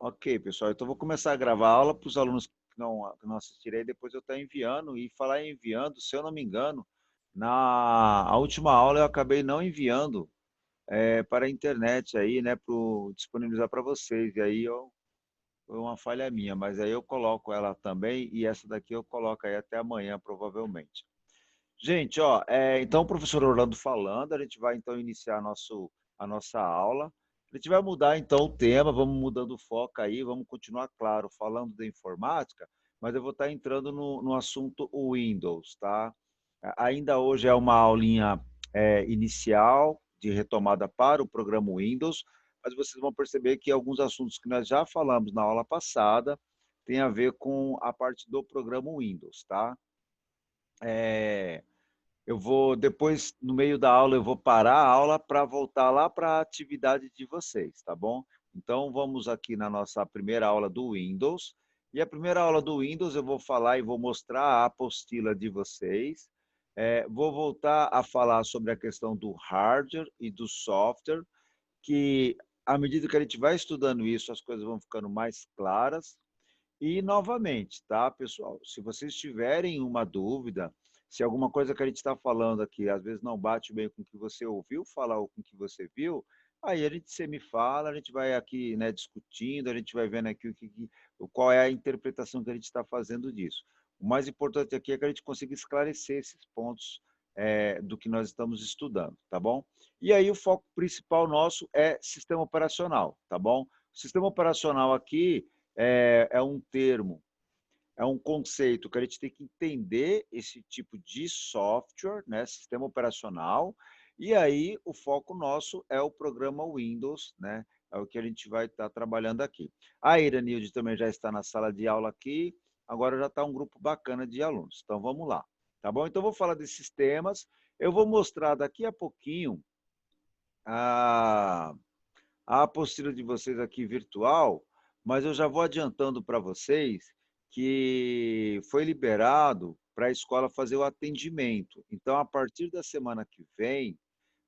Ok, pessoal. Então, vou começar a gravar a aula para os alunos que não assistirem, depois eu estou enviando. E falar em enviando, se eu não me engano, na a última aula eu acabei não enviando para a internet aí, né, disponibilizar para vocês. E aí foi uma falha minha, mas aí eu coloco ela também e essa daqui eu coloco aí até amanhã, provavelmente. Gente, ó, então o professor Orlando falando, a gente vai então iniciar a nossa aula. A gente vai mudar então o tema, vamos mudando o foco aí, vamos continuar, claro, falando da informática, mas eu vou estar entrando no assunto Windows, tá? Ainda hoje é uma aulinha inicial de retomada para o programa Windows, mas vocês vão perceber que alguns assuntos que nós já falamos na aula passada têm a ver com a parte do programa Windows, tá? É, eu vou depois, no meio da aula, eu vou parar a aula para voltar lá para a atividade de vocês, tá bom? Então, vamos aqui na nossa primeira aula do Windows. E a primeira aula do Windows eu vou falar e vou mostrar a apostila de vocês. Vou voltar a falar sobre a questão do hardware e do software, que à medida que a gente vai estudando isso, as coisas vão ficando mais claras. E novamente, tá, pessoal? Se vocês tiverem uma dúvida, se alguma coisa que a gente está falando aqui às vezes não bate bem com o que você ouviu falar ou com o que você viu, aí você me fala, a gente vai aqui, né, discutindo, a gente vai vendo aqui qual é a interpretação que a gente está fazendo disso. O mais importante aqui é que a gente consiga esclarecer esses pontos do que nós estamos estudando, tá bom? E aí o foco principal nosso é sistema operacional, tá bom? O sistema operacional aqui é um termo, é um conceito que a gente tem que entender esse tipo de software, né, sistema operacional, e aí o foco nosso é o programa Windows, né, é o que a gente vai estar trabalhando aqui. A Iranilde também já está na sala de aula aqui, agora já está um grupo bacana de alunos, então vamos lá, tá bom? Então eu vou falar desses temas, eu vou mostrar daqui a pouquinho a a apostila de vocês aqui virtual, mas eu já vou adiantando para vocês que foi liberado para a escola fazer o atendimento. Então, a partir da semana que vem,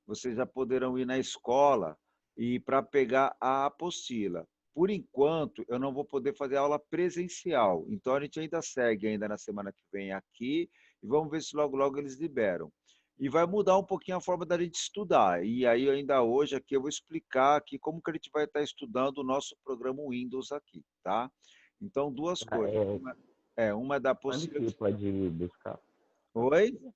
vocês já poderão ir na escola e para pegar a apostila. Por enquanto, eu não vou poder fazer aula presencial, então a gente ainda segue ainda na semana que vem aqui e vamos ver se logo logo eles liberam. E vai mudar um pouquinho a forma da gente estudar. E aí ainda hoje aqui eu vou explicar aqui como que a gente vai estar estudando o nosso programa Windows aqui, tá? Então, duas Tá, coisas. Uma é da quando apostila. que pode buscar a Oi? apostila?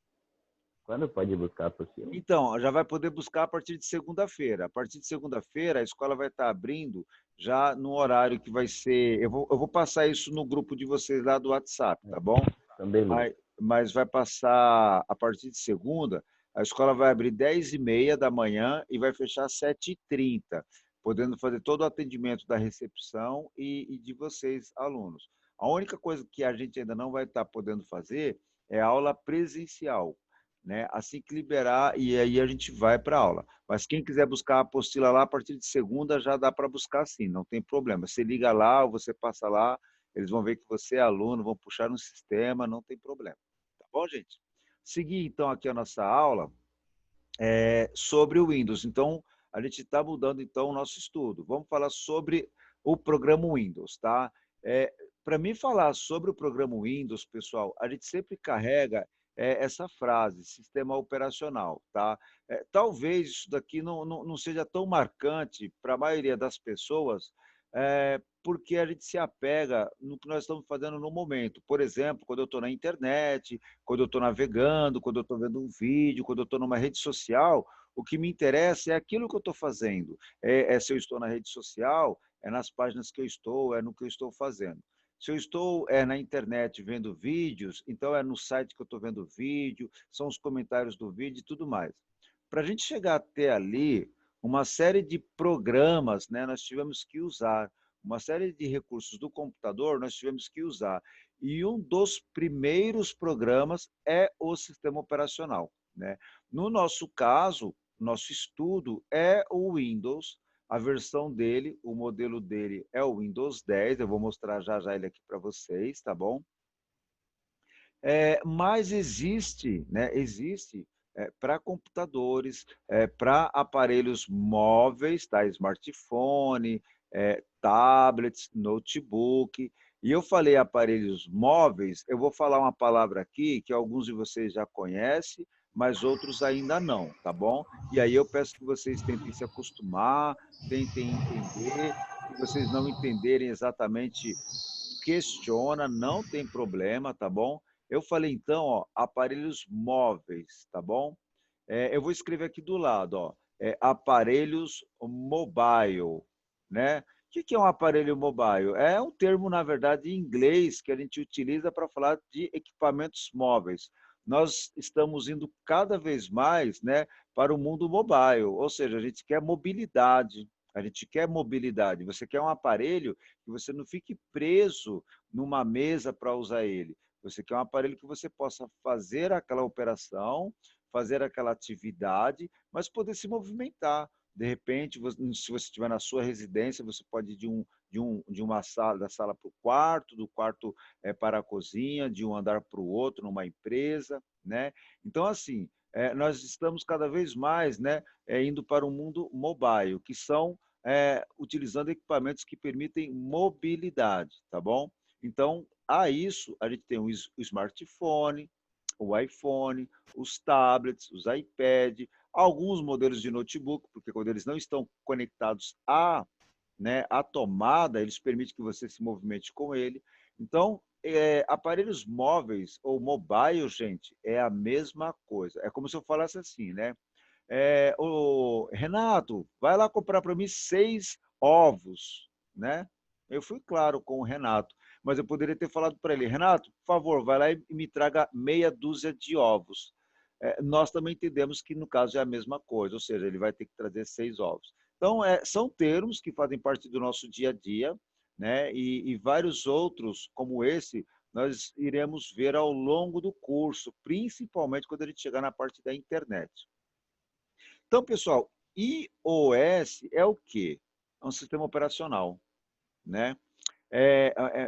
Quando pode buscar a apostila? Então, já vai poder buscar a partir de segunda-feira. A partir de segunda-feira, a escola vai estar abrindo já no horário que vai ser. Eu vou passar isso no grupo de vocês lá do WhatsApp, tá bom? Então, beleza. Mas vai passar a partir de segunda. A escola vai abrir 10h30 da manhã e vai fechar às 7h30, podendo fazer todo o atendimento da recepção e de vocês, alunos. A única coisa que a gente ainda não vai estar podendo fazer é a aula presencial, né? Assim que liberar, e aí a gente vai para a aula. Mas quem quiser buscar a apostila lá, a partir de segunda já dá para buscar sim, não tem problema. Você liga lá ou você passa lá, eles vão ver que você é aluno, vão puxar no sistema, não tem problema. Tá bom, gente? Seguir então aqui a nossa aula sobre o Windows. Então, a gente está mudando então o nosso estudo. Vamos falar sobre o programa Windows, tá? Para mim falar sobre o programa Windows, pessoal, a gente sempre carrega essa frase, sistema operacional, tá? Talvez isso daqui não seja tão marcante para a maioria das pessoas, porque a gente se apega no que nós estamos fazendo no momento. Por exemplo, quando eu estou na internet, quando eu estou navegando, quando eu estou vendo um vídeo, quando eu estou numa rede social, o que me interessa é aquilo que eu estou fazendo. Se eu estou na rede social, é nas páginas que eu estou, é no que eu estou fazendo. Se eu estou na internet vendo vídeos, então é no site que eu estou vendo vídeo, são os comentários do vídeo e tudo mais. Para a gente chegar até ali, uma série de programas, né, nós tivemos que usar, uma série de recursos do computador nós tivemos que usar. E um dos primeiros programas é o sistema operacional, né? No nosso caso, nosso estudo é o Windows, a versão dele, o modelo dele é o Windows 10, eu vou mostrar já já ele aqui para vocês, tá bom? Mas existe, né, existe para computadores, para aparelhos móveis, tá? Smartphone, tablets, notebook. E eu falei aparelhos móveis, eu vou falar uma palavra aqui que alguns de vocês já conhecem, mas outros ainda não, tá bom? E aí eu peço que vocês tentem se acostumar, tentem entender. Se vocês não entenderem exatamente, questiona, não tem problema, tá bom? Eu falei então, ó, aparelhos móveis, tá bom? Eu vou escrever aqui do lado, ó, aparelhos mobile, né? O que é um aparelho mobile? É um termo, na verdade, em inglês que a gente utiliza para falar de equipamentos móveis. Nós estamos indo cada vez mais, né, para o mundo mobile, ou seja, a gente quer mobilidade, a gente quer mobilidade. Você quer um aparelho que você não fique preso numa mesa para usar ele. Você quer um aparelho que você possa fazer aquela operação, fazer aquela atividade, mas poder se movimentar. De repente, se você estiver na sua residência, você pode ir de uma sala, da sala para o quarto, do quarto para a cozinha, de um andar para o outro, numa empresa, né? Então, assim, nós estamos cada vez mais, né, indo para o mundo mobile, que são utilizando equipamentos que permitem mobilidade, tá bom? Então, a isso, a gente tem o smartphone, o iPhone, os tablets, os iPad, alguns modelos de notebook, porque quando eles não estão conectados à tomada, eles permitem que você se movimente com ele. Então, aparelhos móveis ou mobile, gente, é a mesma coisa. É como se eu falasse assim, né? Renato, vai lá comprar para mim 6 ovos, né? Eu fui claro com o Renato, mas eu poderia ter falado para ele, Renato, por favor, vai lá e me traga meia dúzia de ovos. Nós também entendemos que no caso é a mesma coisa, ou seja, ele vai ter que trazer 6 ovos. Então, são termos que fazem parte do nosso dia a dia, né? E vários outros, como esse, nós iremos ver ao longo do curso, principalmente quando a gente chegar na parte da internet. Então, pessoal, iOS é o quê? É um sistema operacional, né?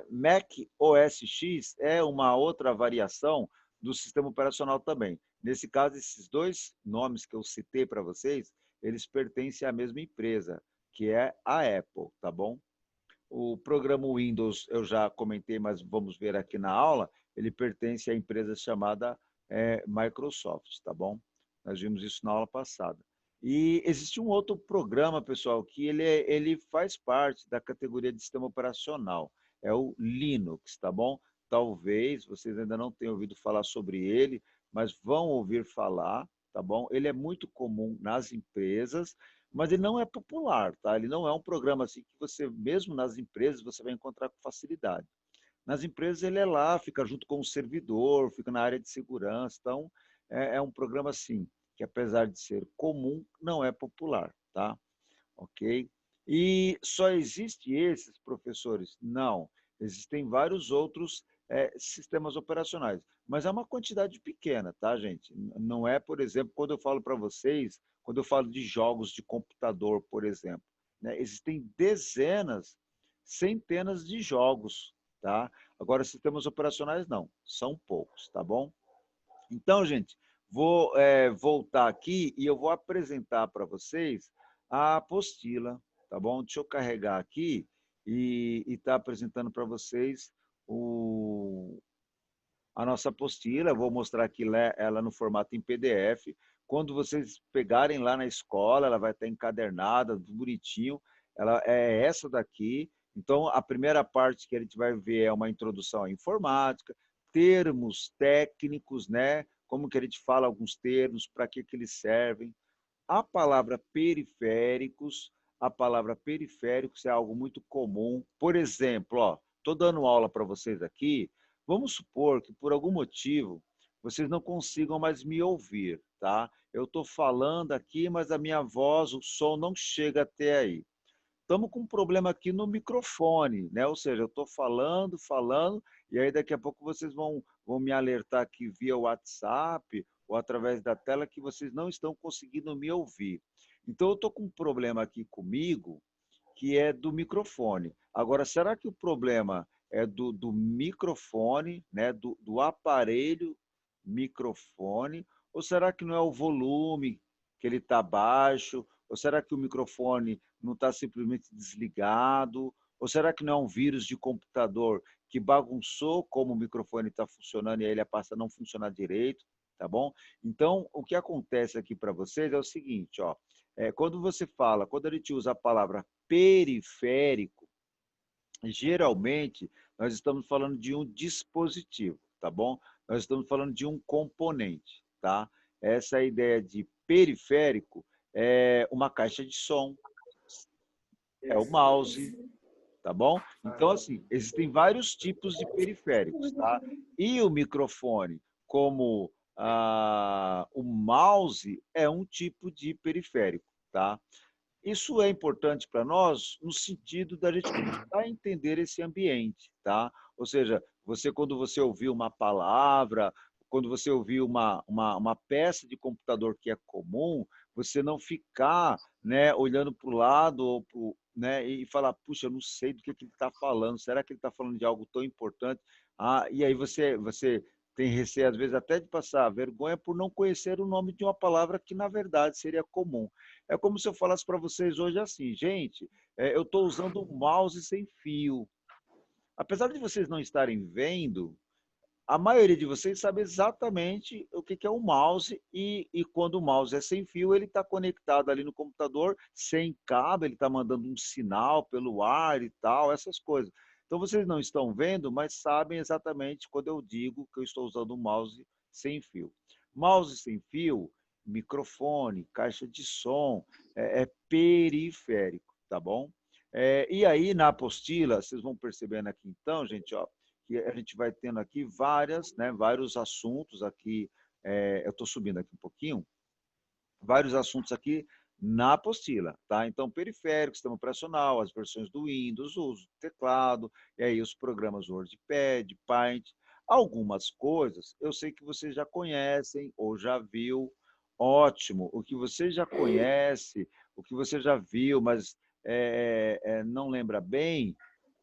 Mac OS X é uma outra variação do sistema operacional também. Nesse caso, esses dois nomes que eu citei para vocês, eles pertencem à mesma empresa, que é a Apple, tá bom? O programa Windows eu já comentei, mas vamos ver aqui na aula, ele pertence à empresa chamada Microsoft, tá bom? Nós vimos isso na aula passada. E existe um outro programa, pessoal, que ele faz parte da categoria de sistema operacional, é o Linux, tá bom? Talvez vocês ainda não tenham ouvido falar sobre ele, mas vão ouvir falar, tá bom? Ele é muito comum nas empresas, mas ele não é popular, tá? Ele não é um programa assim que você, mesmo nas empresas, você vai encontrar com facilidade. Nas empresas ele é lá, fica junto com o servidor, fica na área de segurança, então é um programa assim, que apesar de ser comum, não é popular, tá? Ok? E só existe esses, professores? Não. Existem vários outros sistemas operacionais, mas é uma quantidade pequena, tá, gente? Não é, por exemplo, quando eu falo para vocês, quando eu falo de jogos de computador, por exemplo, né? Existem dezenas, centenas de jogos, tá? Agora, sistemas operacionais não, são poucos, tá bom? Então, gente, vou voltar aqui e eu vou apresentar para vocês a apostila, tá bom? Deixa eu carregar aqui e estar apresentando para vocês a nossa apostila. Eu vou mostrar aqui ela no formato em PDF. Quando vocês pegarem lá na escola, ela vai estar encadernada, tudo bonitinho. Ela é essa daqui. Então, a primeira parte que a gente vai ver é uma introdução à informática, termos técnicos, né? Como que a gente fala alguns termos, para que eles servem. A palavra periféricos é algo muito comum. Por exemplo, ó, estou dando aula para vocês aqui. Vamos supor que por algum motivo vocês não consigam mais me ouvir, tá? Eu estou falando aqui, mas a minha voz, o som não chega até aí. Estamos com um problema aqui no microfone, né? Ou seja, eu estou falando, falando, e aí daqui a pouco vocês vão me alertar aqui via WhatsApp ou através da tela que vocês não estão conseguindo me ouvir. Então, eu estou com um problema aqui comigo, que é do microfone. Agora, será que o problema é do microfone, né? Do aparelho microfone, ou será que não é o volume que ele está baixo, ou será que o microfone não está simplesmente desligado? Ou será que não é um vírus de computador que bagunçou como o microfone está funcionando e aí ele passa a não funcionar direito, tá bom? Então, o que acontece aqui para vocês é o seguinte, ó, quando você fala, quando a gente usa a palavra periférico, geralmente nós estamos falando de um dispositivo, tá bom? Nós estamos falando de um componente, tá? Essa ideia de periférico é uma caixa de som, é o mouse, tá bom? Então, assim, existem vários tipos de periféricos, tá? E o microfone, como o mouse, é um tipo de periférico, tá? Isso é importante para nós no sentido da gente começar a entender esse ambiente, tá? Ou seja, quando você ouvir uma palavra, quando você ouvir uma peça de computador que é comum, você não ficar, né, olhando para o lado ou né, e falar, puxa, eu não sei do que ele está falando, será que ele está falando de algo tão importante? E aí você tem receio, às vezes, até de passar vergonha por não conhecer o nome de uma palavra que, na verdade, seria comum. É como se eu falasse para vocês hoje assim, gente, eu estou usando um mouse sem fio. Apesar de vocês não estarem vendo, a maioria de vocês sabe exatamente o que é um mouse e quando o mouse é sem fio, ele está conectado ali no computador, sem cabo, ele está mandando um sinal pelo ar e tal, essas coisas. Então, vocês não estão vendo, mas sabem exatamente quando eu digo que eu estou usando um mouse sem fio. Mouse sem fio, microfone, caixa de som, é periférico, tá bom? E aí, na apostila, vocês vão percebendo aqui então, gente, ó, que a gente vai tendo aqui vários assuntos aqui, eu estou subindo aqui um pouquinho, vários assuntos aqui na apostila, tá? Então, periférico, sistema operacional, as versões do Windows, o uso do teclado, e aí os programas WordPad, Paint, algumas coisas eu sei que vocês já conhecem ou já viu, ótimo. O que você já conhece, o que você já viu, mas não lembra bem,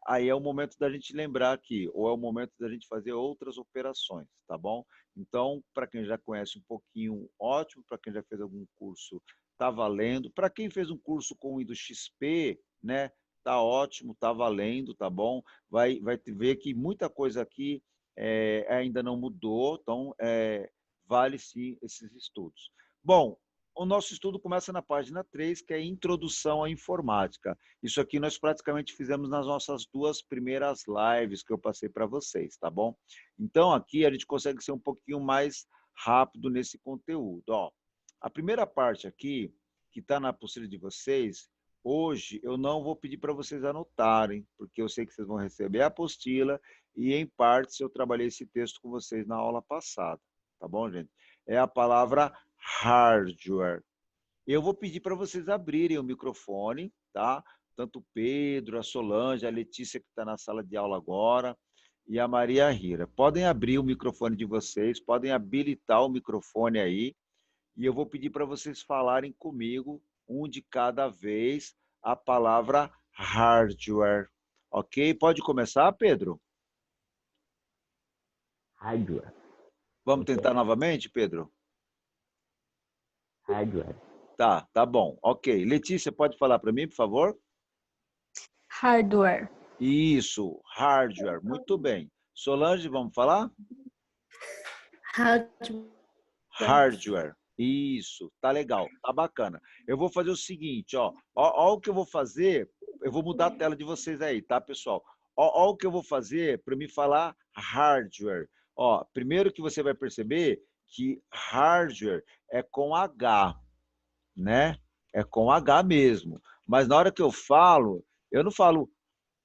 aí é o momento da gente lembrar aqui, ou é o momento da gente fazer outras operações, tá bom? Então, para quem já conhece um pouquinho, ótimo. Para quem já fez algum curso, tá valendo. Para quem fez um curso com o Windows XP, né, tá ótimo, tá valendo, tá bom? Vai ver que muita coisa aqui ainda não mudou, então vale sim esses estudos. Bom, o nosso estudo começa na página 3, que é Introdução à Informática. Isso aqui nós praticamente fizemos nas nossas 2 primeiras lives que eu passei para vocês, tá bom? Então, aqui a gente consegue ser um pouquinho mais rápido nesse conteúdo. Ó, a primeira parte aqui, que está na apostila de vocês, hoje eu não vou pedir para vocês anotarem, porque eu sei que vocês vão receber a apostila e, em partes, eu trabalhei esse texto com vocês na aula passada. Tá bom, gente? É a palavra hardware. Eu vou pedir para vocês abrirem o microfone, tá? Tanto o Pedro, a Solange, a Letícia, que está na sala de aula agora, e a Maria Rira. Podem abrir o microfone de vocês, podem habilitar o microfone aí, e eu vou pedir para vocês falarem comigo, um de cada vez, a palavra hardware. Ok? Pode começar, Pedro? Hardware. Vamos tentar novamente, Pedro? Hardware. Tá bom. Ok. Letícia, pode falar para mim, por favor? Hardware. Isso, hardware. Muito bem. Solange, vamos falar? Hardware. Hardware. Isso, tá legal, tá bacana. Eu vou fazer o seguinte, ó o que eu vou fazer, eu vou mudar a tela de vocês aí, tá, pessoal? Ó o que eu vou fazer para me falar hardware. Ó, primeiro que você vai perceber que hardware é com H, né? É com H mesmo. Mas na hora que eu não falo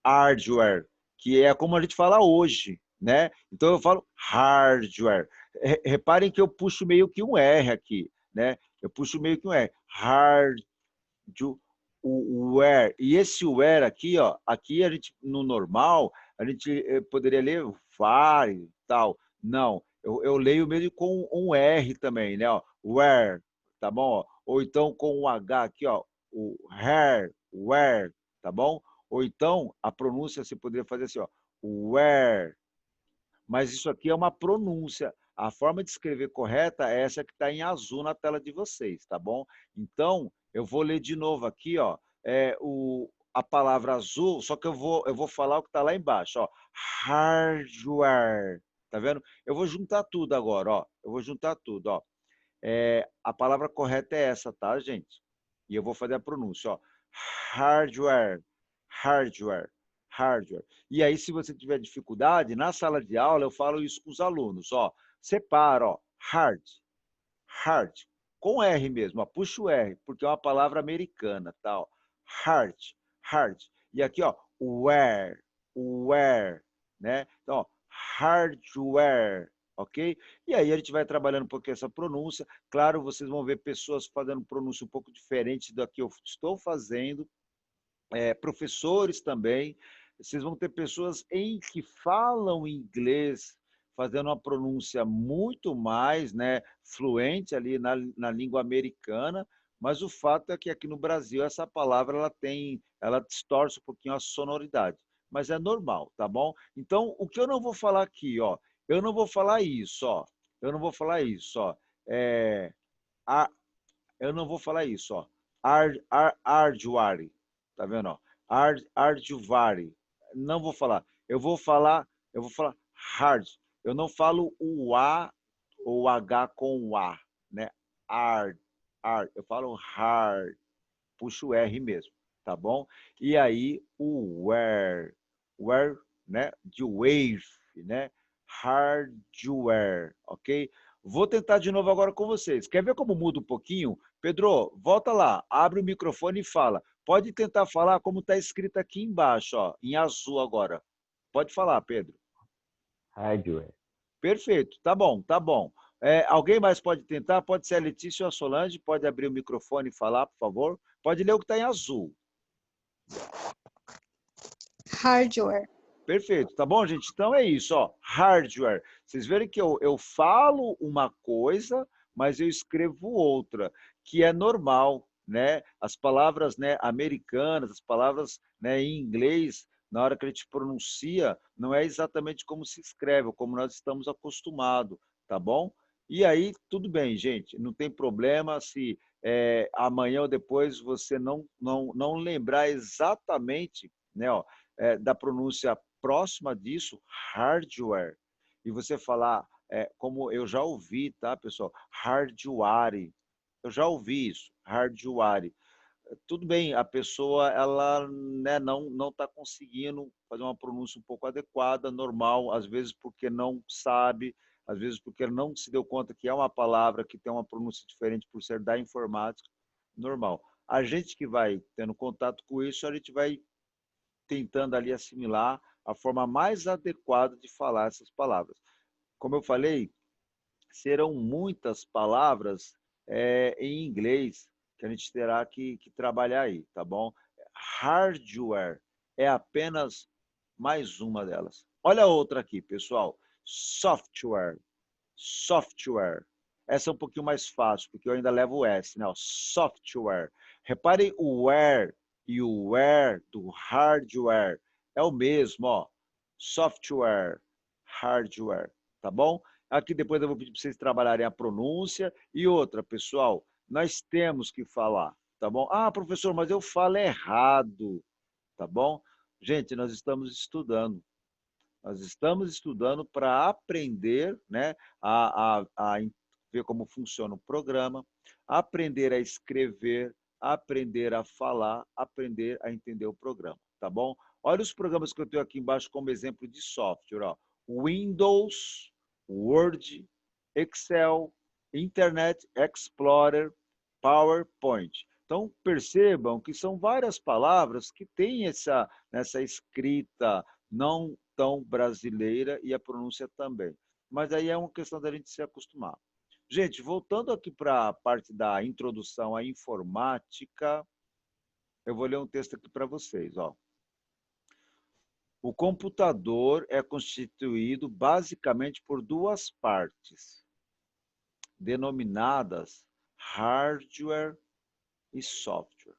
hardware, que é como a gente fala hoje, né? Então eu falo hardware. Reparem que eu puxo meio que um R aqui, né? Eu puxo meio que um R. Hardware. E esse where aqui, ó, aqui a gente, no normal, a gente poderia ler var e tal. Não, eu leio mesmo com um R também, né? Ó, where, tá bom? Ó? Ou então com um H aqui, ó, o hair, where, tá bom? Ou então a pronúncia você poderia fazer assim, ó, where. Mas isso aqui é uma pronúncia. A forma de escrever correta é essa que está em azul na tela de vocês, tá bom? Então, eu vou ler de novo aqui, ó. a palavra azul, só que eu vou falar o que está lá embaixo, ó. Hardware. Tá vendo? Eu vou juntar tudo agora, ó. Eu vou juntar tudo, ó. A palavra correta é essa, tá, gente? E eu vou fazer a pronúncia, ó. Hardware, hardware, hardware. E aí, se você tiver dificuldade, na sala de aula eu falo isso com os alunos, ó. Separa, ó. Hard, hard, com R mesmo, ó. Puxa o R, porque é uma palavra americana, tá? Ó. Hard, hard. E aqui, ó, where, where, né? Então, ó, hardware, ok? E aí a gente vai trabalhando um pouquinho essa pronúncia. Claro, vocês vão ver pessoas fazendo pronúncia um pouco diferente da que eu estou fazendo, professores também. Vocês vão ter pessoas que falam inglês fazendo uma pronúncia muito mais, né, fluente ali na língua americana, mas o fato é que aqui no Brasil essa palavra ela distorce um pouquinho a sonoridade, mas é normal, tá bom? Então, o que eu não vou falar aqui, ó, eu não vou falar isso, ó, eu não vou falar isso, ó, é, a, eu não vou falar isso, ó. Arduari, tá vendo, ó? Arduvari. Não vou falar. Eu vou falar hard. Eu não falo o A ou o H com o A, né? Hard, hard. Eu falo hard. Puxo o R mesmo, tá bom? E aí o where, né? De wave, né? Hardware, ok? Vou tentar de novo agora com vocês. Quer ver como muda um pouquinho? Pedro, volta lá, abre o microfone e fala. Pode tentar falar como está escrito aqui embaixo, ó, em azul agora. Pode falar, Pedro. Hardware. Perfeito, tá bom, tá bom. Alguém mais pode tentar? Pode ser a Letícia ou a Solange, pode abrir o microfone e falar, por favor. Pode ler o que está em azul. Hardware. Perfeito, tá bom, gente? Então é isso, ó, hardware. Vocês verem que eu falo uma coisa, mas eu escrevo outra, que é normal, né? As palavras, né, americanas, as palavras, né, em inglês, na hora que a gente pronuncia, não é exatamente como se escreve, ou como nós estamos acostumados, tá bom? E aí, tudo bem, gente, não tem problema se amanhã ou depois você não lembrar exatamente, né, ó, da pronúncia próxima disso, hardware, e você falar, como eu já ouvi, tá, pessoal? Hardware. Eu já ouvi isso, hardware. Tudo bem, a pessoa ela, né, não está conseguindo fazer uma pronúncia um pouco adequada, normal, às vezes porque não sabe, às vezes porque não se deu conta que é uma palavra que tem uma pronúncia diferente por ser da informática, normal. A gente que vai tendo contato com isso, a gente vai tentando ali assimilar a forma mais adequada de falar essas palavras. Como eu falei, serão muitas palavras em inglês que a gente terá que trabalhar aí, tá bom? Hardware é apenas mais uma delas. Olha a outra aqui, pessoal. Software. Software. Essa é um pouquinho mais fácil, porque eu ainda levo o S, né? Software. Reparem o where e o where do hardware. É o mesmo, ó. Software, hardware, tá bom? Aqui depois eu vou pedir para vocês trabalharem a pronúncia. E outra, pessoal, nós temos que falar, tá bom? Ah, professor, mas eu falo errado, tá bom? Gente, nós estamos estudando. Nós estamos estudando para aprender, né, a ver como funciona o programa, aprender a escrever, aprender a falar, aprender a entender o programa, tá bom? Olha os programas que eu tenho aqui embaixo como exemplo de software, ó. Windows, Word, Excel, Internet Explorer, PowerPoint. Então, percebam que são várias palavras que têm nessa escrita não tão brasileira e a pronúncia também. Mas aí é uma questão da gente se acostumar. Gente, voltando aqui para a parte da introdução à informática, eu vou ler um texto aqui para vocês. Ó. O computador é constituído basicamente por duas partes, denominadas hardware e software.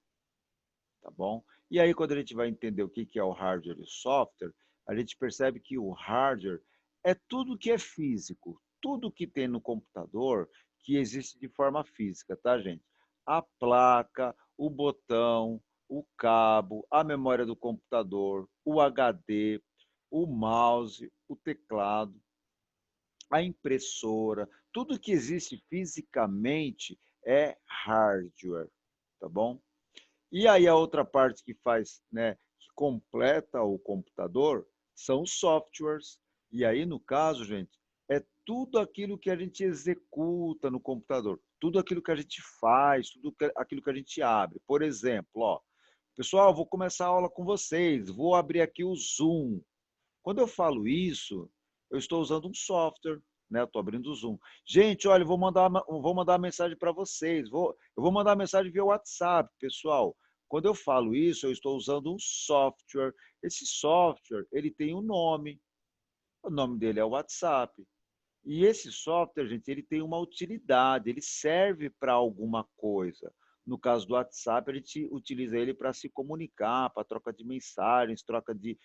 Tá bom? E aí, quando a gente vai entender o que é o hardware e o software, a gente percebe que o hardware é tudo que é físico, tudo que tem no computador que existe de forma física, tá, gente? A placa, o botão, o cabo, a memória do computador, o HD, o mouse, o teclado, a impressora, tudo que existe fisicamente é hardware, tá bom? E aí a outra parte que faz, né, que completa o computador são os softwares. E aí, no caso, gente, é tudo aquilo que a gente executa no computador, tudo aquilo que a gente faz, tudo aquilo que a gente abre. Por exemplo, ó, pessoal, vou começar a aula com vocês, vou abrir aqui o Zoom. Quando eu falo isso, eu estou usando um software, né? Eu estou abrindo o Zoom. Gente, olha, eu vou mandar uma mensagem para vocês. Eu vou mandar uma mensagem via WhatsApp, pessoal. Quando eu falo isso, eu estou usando um software. Esse software, ele tem um nome. O nome dele é o WhatsApp. E esse software, gente, ele tem uma utilidade, ele serve para alguma coisa. No caso do WhatsApp, a gente utiliza ele para se comunicar, para troca de mensagens, troca de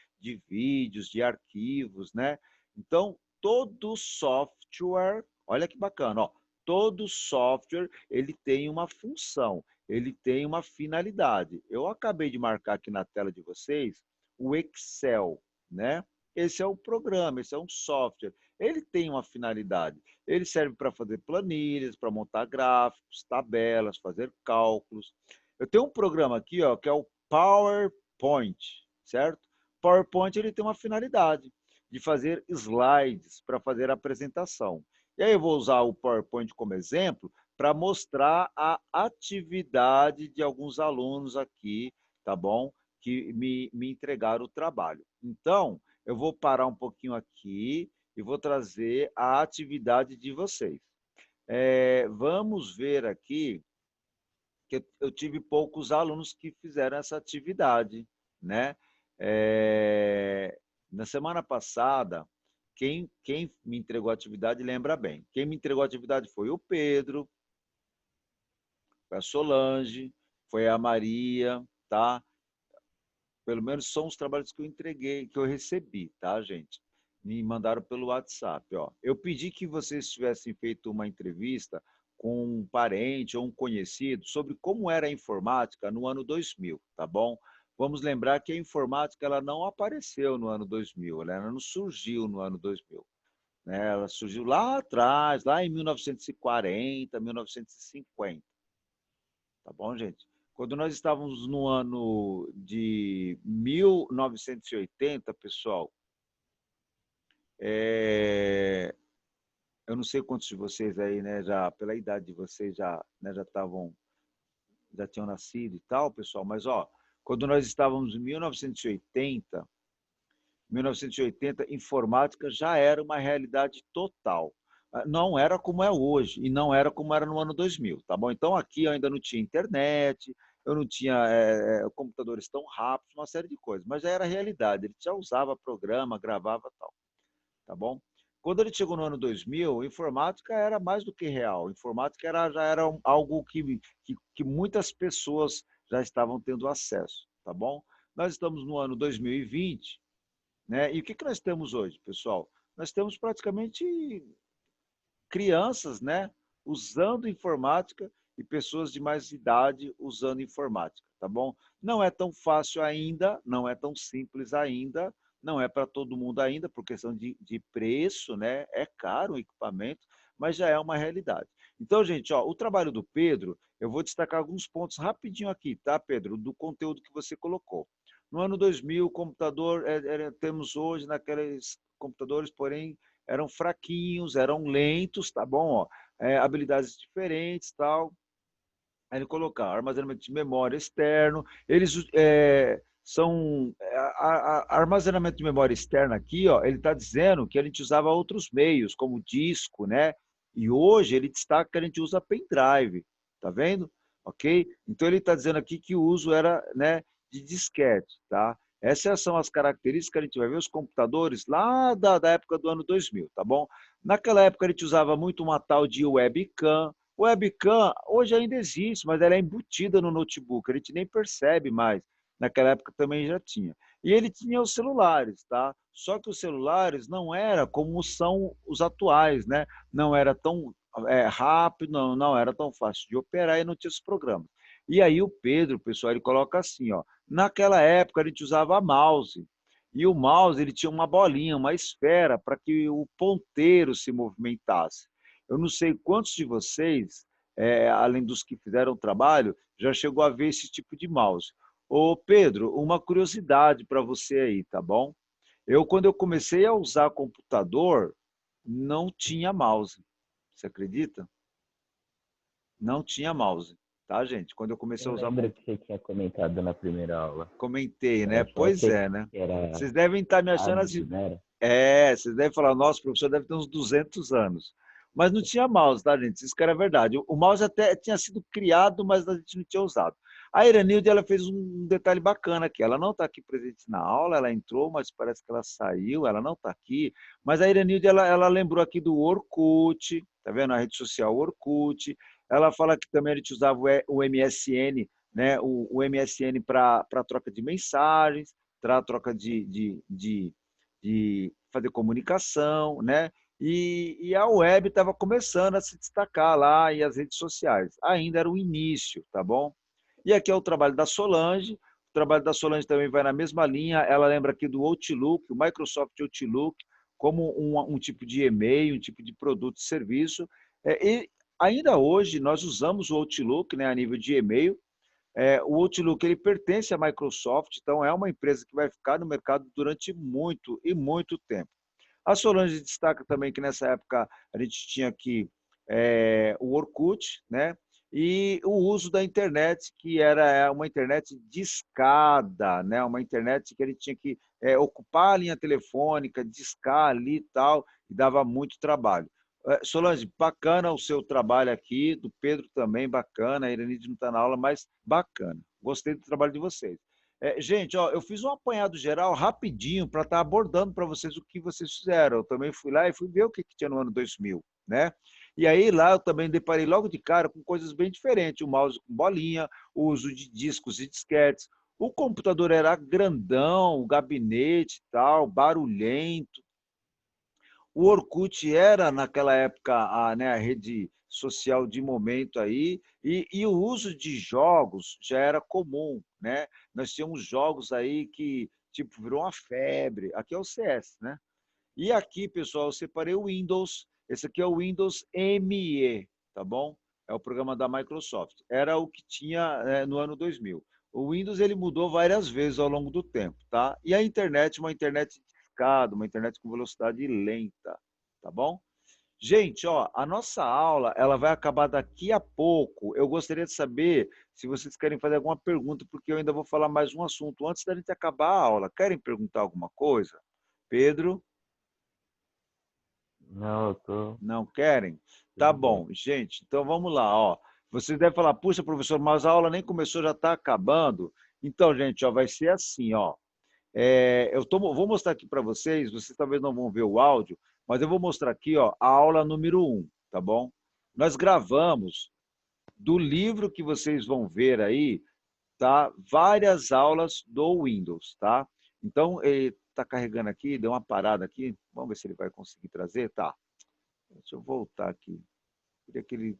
vídeos, de arquivos, né? Então, todo software, olha que bacana, ó, todo software ele tem uma função, ele tem uma finalidade. Eu acabei de marcar aqui na tela de vocês o Excel, né? Esse é um programa, esse é um software. Ele tem uma finalidade. Ele serve para fazer planilhas, para montar gráficos, tabelas, fazer cálculos. Eu tenho um programa aqui, ó, que é o PowerPoint, certo? PowerPoint ele tem uma finalidade de fazer slides para fazer a apresentação. E aí eu vou usar o PowerPoint como exemplo para mostrar a atividade de alguns alunos aqui, tá bom? Que me entregaram o trabalho. Então, eu vou parar um pouquinho aqui e vou trazer a atividade de vocês. Vamos ver aqui que eu tive poucos alunos que fizeram essa atividade, né? Na semana passada, quem me entregou a atividade lembra bem. Quem me entregou a atividade foi o Pedro, foi a Solange, foi a Maria, tá? Pelo menos são os trabalhos que eu entreguei, que eu recebi, tá, gente? Me mandaram pelo WhatsApp, ó. Eu pedi que vocês tivessem feito uma entrevista com um parente ou um conhecido sobre como era a informática no ano 2000, tá bom? Vamos lembrar que a informática ela não apareceu no ano 2000, ela não surgiu no ano 2000, né? Ela surgiu lá atrás, lá em 1940, 1950. Tá bom, gente? Quando nós estávamos no ano de 1980, pessoal, é, eu não sei quantos de vocês aí, né, já pela idade de vocês já, né, já tinham nascido e tal, pessoal, mas ó, quando nós estávamos em 1980, informática já era uma realidade total. Não era como é hoje e não era como era no ano 2000, tá bom? Então aqui eu ainda não tinha internet, eu não tinha computadores tão rápidos, uma série de coisas, mas já era realidade. Ele já usava programa, gravava tal, tá bom? Quando ele chegou no ano 2000, informática era mais do que real. Informática já era algo que muitas pessoas já estavam tendo acesso, tá bom? Nós estamos no ano 2020, né? E o que nós temos hoje, pessoal? Nós temos praticamente crianças, né, usando informática e pessoas de mais idade usando informática, tá bom? Não é tão fácil ainda, não é tão simples ainda, não é para todo mundo ainda, por questão de preço, né? É caro o equipamento, mas já é uma realidade. Então, gente, ó, o trabalho do Pedro, eu vou destacar alguns pontos rapidinho aqui, tá, Pedro, do conteúdo que você colocou. No ano 2000, o computador, temos hoje naqueles computadores, porém, eram fraquinhos, eram lentos, tá bom? Ó, habilidades diferentes, tal. Aí ele colocar armazenamento de memória externo. Eles são armazenamento de memória externa aqui, ó. Ele está dizendo que a gente usava outros meios, como disco, né? E hoje ele destaca que a gente usa pendrive, tá vendo? Ok? Então ele está dizendo aqui que o uso era, né, de disquete, tá? Essas são as características que a gente vai ver os computadores lá da época do ano 2000, tá bom? Naquela época a gente usava muito uma tal de webcam. Webcam hoje ainda existe, mas ela é embutida no notebook, a gente nem percebe mais. Naquela época também já tinha. E ele tinha os celulares, tá? Só que os celulares não era como são os atuais, né? Não era tão rápido, não era tão fácil de operar e não tinha os programas. E aí o Pedro, pessoal, ele coloca assim, ó, naquela época a gente usava mouse, e o mouse ele tinha uma bolinha, uma esfera, para que o ponteiro se movimentasse. Eu não sei quantos de vocês, além dos que fizeram o trabalho, já chegou a ver esse tipo de mouse. Ô Pedro, uma curiosidade para você aí, tá bom? Quando eu comecei a usar computador, não tinha mouse. Você acredita? Não tinha mouse, tá, gente? Quando eu comecei Eu a usar lembro computador, que você tinha comentado na primeira aula. comentei, né? Era só Pois que é, né? era Vocês devem estar me achando hábito, assim. né? Vocês devem falar, nosso professor deve ter uns 200 anos. Mas não tinha mouse, tá, gente? Isso que era verdade. O mouse até tinha sido criado, mas a gente não tinha usado. A Iranilde, ela fez um detalhe bacana aqui. Ela não está aqui presente na aula, ela entrou, mas parece que ela saiu, ela não está aqui. Mas a Iranilde, ela lembrou aqui do Orkut, tá vendo? A rede social Orkut. Ela fala que também a gente usava o MSN, né? O MSN para troca de mensagens, para troca de fazer comunicação, né? E a web estava começando a se destacar lá e as redes sociais. Ainda era o início, tá bom? E aqui é o trabalho da Solange. O trabalho da Solange também vai na mesma linha. Ela lembra aqui do Outlook, o Microsoft Outlook, como um tipo de e-mail, um tipo de produto e serviço. E ainda hoje nós usamos o Outlook, né, a nível de e-mail. O Outlook ele pertence à Microsoft, então é uma empresa que vai ficar no mercado durante muito e muito tempo. A Solange destaca também que nessa época a gente tinha aqui o Orkut, né? E o uso da internet, que era uma internet de escada, né? Uma internet que a gente tinha que ocupar a linha telefônica, discar ali e tal, e dava muito trabalho. Solange, bacana o seu trabalho aqui, do Pedro também, bacana, a Iranide não está na aula, mas bacana. Gostei do trabalho de vocês. Gente, ó, eu fiz um apanhado geral rapidinho para estar abordando para vocês o que vocês fizeram. Eu também fui lá e fui ver o que tinha no ano 2000, né? E aí lá eu também deparei logo de cara com coisas bem diferentes. O mouse com bolinha, o uso de discos e disquetes. O computador era grandão, o gabinete e tal, barulhento. O Orkut era, naquela época, a rede social de momento aí, e o uso de jogos já era comum, né? Nós tínhamos jogos aí que, tipo, virou uma febre. Aqui é o CS, né? E aqui, pessoal, eu separei o Windows. Esse aqui é o Windows ME, tá bom? É o programa da Microsoft. Era o que tinha no ano 2000. O Windows ele mudou várias vezes ao longo do tempo, tá? E a internet, uma internet discada, uma internet com velocidade lenta, tá bom? Gente, ó, a nossa aula ela vai acabar daqui a pouco. Eu gostaria de saber se vocês querem fazer alguma pergunta, porque eu ainda vou falar mais um assunto antes da gente acabar a aula. Querem perguntar alguma coisa? Pedro? Não, eu tô Não querem? Tá tudo bem. bom, gente, então vamos lá, ó. Vocês devem falar, puxa, professor, mas a aula nem começou, já está acabando. Então, gente, ó, vai ser assim, ó. Vou mostrar aqui para vocês talvez não vão ver o áudio, mas eu vou mostrar aqui, ó, a aula número 1, tá bom? Nós gravamos do livro que vocês vão ver aí, tá? Várias aulas do Windows, tá? Então, está carregando aqui, deu uma parada aqui. Vamos ver se ele vai conseguir trazer, tá? Deixa eu voltar aqui. Queria que ele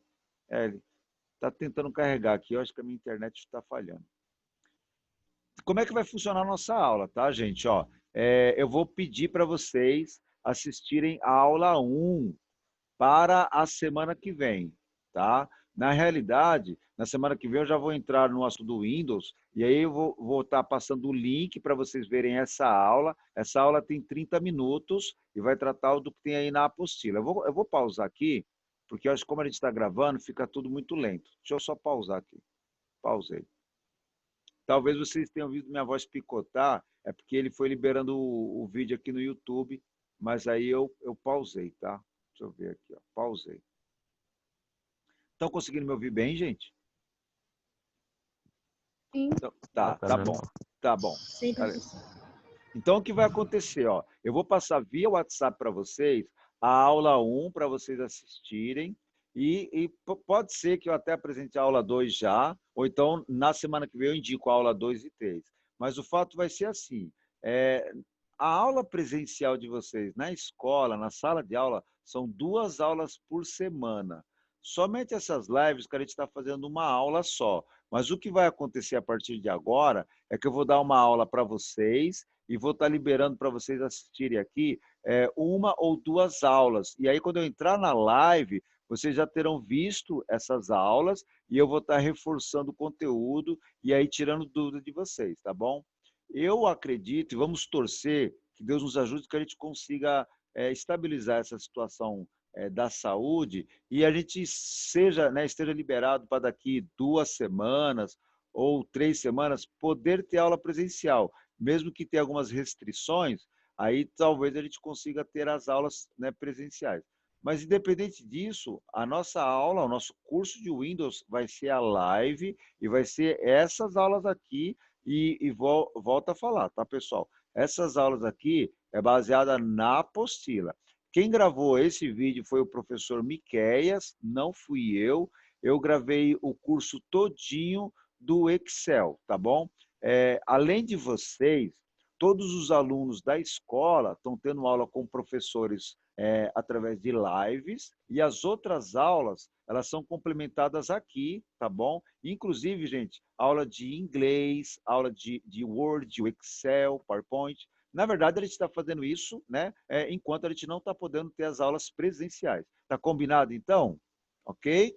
está tentando carregar aqui. Eu acho que a minha internet está falhando. Como é que vai funcionar a nossa aula, tá, gente? Ó, eu vou pedir para vocês assistirem a aula 1 para a semana que vem, tá? Na realidade, na semana que vem eu já vou entrar no assunto do Windows e aí eu vou estar passando o link para vocês verem essa aula. Essa aula tem 30 minutos e vai tratar do que tem aí na apostila. Eu vou pausar aqui, porque eu acho que como a gente está gravando, fica tudo muito lento. Deixa eu só pausar aqui. Pausei. Talvez vocês tenham ouvido minha voz picotar, é porque ele foi liberando o vídeo aqui no YouTube, mas aí eu pausei, tá? Deixa eu ver aqui, ó. Pausei. Estão conseguindo me ouvir bem, gente? Sim, Então, Ah, tá, tá tá bom. normal. Tá bom. sim, professor. Então, o que vai acontecer? Ó, eu vou passar via WhatsApp para vocês a aula 1 para vocês assistirem e pode ser que eu até apresente a aula 2 já, ou então na semana que vem eu indico a aula 2 e 3. Mas o fato vai ser assim, é, a aula presencial de vocês na escola, na sala de aula, são 2 aulas por semana. Somente essas lives que a gente está fazendo uma aula só. Mas o que vai acontecer a partir de agora é que eu vou dar uma aula para vocês e vou estar liberando para vocês assistirem aqui uma ou duas aulas. E aí, quando eu entrar na live, vocês já terão visto essas aulas e eu vou estar reforçando o conteúdo e aí tirando dúvida de vocês, tá bom? Eu acredito e vamos torcer que Deus nos ajude que a gente consiga estabilizar essa situação da saúde e a gente seja, né, esteja liberado para daqui 2 semanas ou 3 semanas poder ter aula presencial, mesmo que tenha algumas restrições, aí talvez a gente consiga ter as aulas, né, presenciais. Mas independente disso, a nossa aula, o nosso curso de Windows vai ser a live e vai ser essas aulas aqui e volto a falar, tá, pessoal? Essas aulas aqui é baseada na apostila. Quem gravou esse vídeo foi o professor Miqueias, não fui eu. Eu gravei o curso todinho do Excel, tá bom? Além de vocês, todos os alunos da escola estão tendo aula com professores através de lives e as outras aulas, elas são complementadas aqui, tá bom? Inclusive, gente, aula de inglês, aula de Word, de Excel, PowerPoint. Na verdade, a gente está fazendo isso, né? Enquanto a gente não está podendo ter as aulas presenciais. Tá combinado, então? Ok?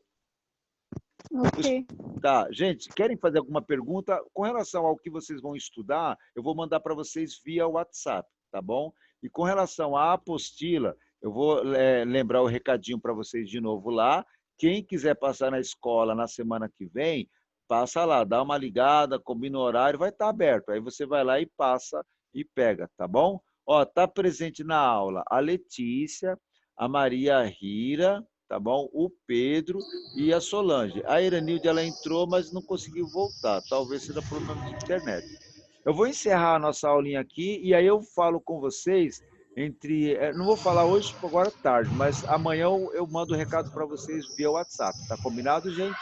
Ok. Tá, gente, querem fazer alguma pergunta? Com relação ao que vocês vão estudar, eu vou mandar para vocês via WhatsApp, tá bom? E com relação à apostila, eu vou lembrar o recadinho para vocês de novo lá. Quem quiser passar na escola na semana que vem, passa lá, dá uma ligada, combina o horário, vai estar aberto. Aí você vai lá e passa e pega, tá bom? Ó, tá presente na aula a Letícia, a Maria Rira, tá bom? O Pedro e a Solange. A Iranilde, ela entrou, mas não conseguiu voltar. Talvez seja problema de internet. Eu vou encerrar a nossa aulinha aqui e aí eu falo com vocês não vou falar hoje, porque agora é tarde, mas amanhã eu mando o recado para vocês via WhatsApp. Tá combinado, gente?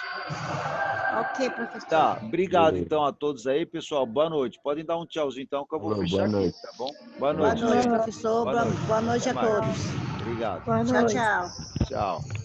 Ok, professor. Tá, obrigado Beleza. então a todos aí, pessoal. Boa noite. Podem dar um tchauzinho então, que eu vou Falou, fechar boa aqui, noite. tá bom? Boa Boa noite, noite, gente. professor. Boa noite. Boa noite Até a mais. todos. Obrigado. Boa Tchau, noite. tchau. Tchau.